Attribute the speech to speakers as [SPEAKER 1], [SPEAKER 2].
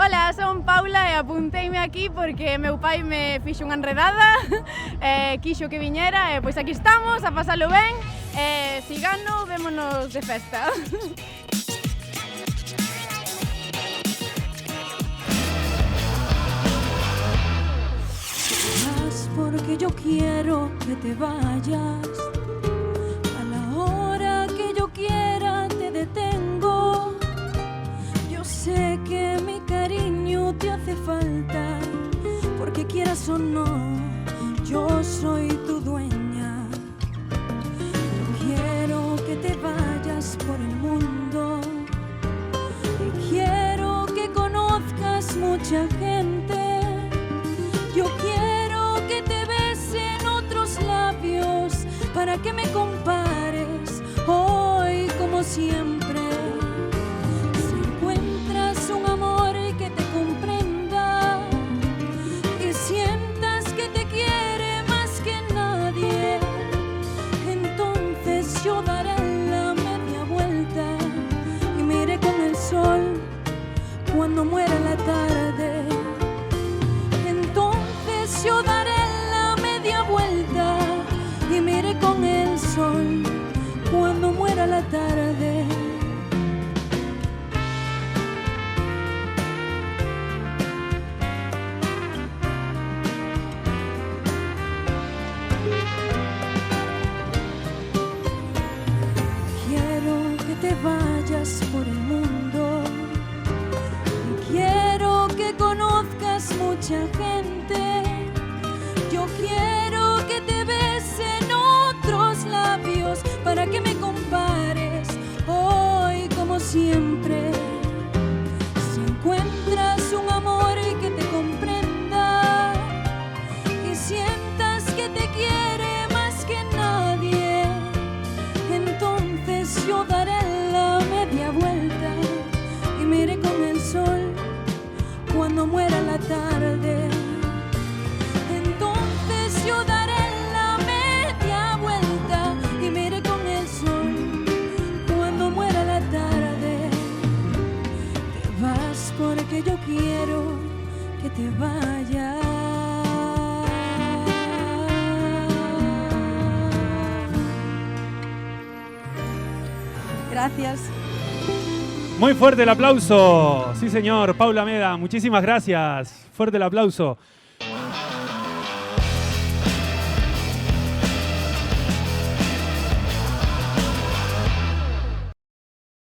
[SPEAKER 1] Ola, son Paula e apunteime aquí porque meu pai me fixo unha enredada, quixo que viñera e pois aquí estamos a pasalo ben e si gano vémonos de festa.
[SPEAKER 2] Porque yo quiero que te vayas, a la hora que yo quiera te detengo. Yo sé que mi cariño te hace falta, porque quieras o no, yo soy tu dueña. Yo quiero que te vayas por el mundo y quiero que conozcas mucha gente. Yo quiero que te besen otros labios para que me compares hoy como siempre. Si encuentras un amor que te comprenda y sientas que te quiere más que nadie, entonces yo daré la media vuelta y me iré con el sol cuando muera la tarde. Yo daré la media vuelta y me iré con el sol cuando muera la tarde. Quiero que te vayas por el mundo y quiero que conozcas mucha gente. Yo quiero que te besen otros labios para que me compares hoy como siempre. Si encuentras un amor que te comprenda y sientas que te quiere más que nadie, entonces yo daré la media vuelta y me iré con el sol cuando muera la tarde. Yo daré la media vuelta y me iré con el sol cuando muera la tarde. Te vas porque yo quiero que te vayas.
[SPEAKER 1] Gracias.
[SPEAKER 3] Muy fuerte el aplauso. Sí, señor. Paula Meda, muchísimas gracias. Fuerte el aplauso.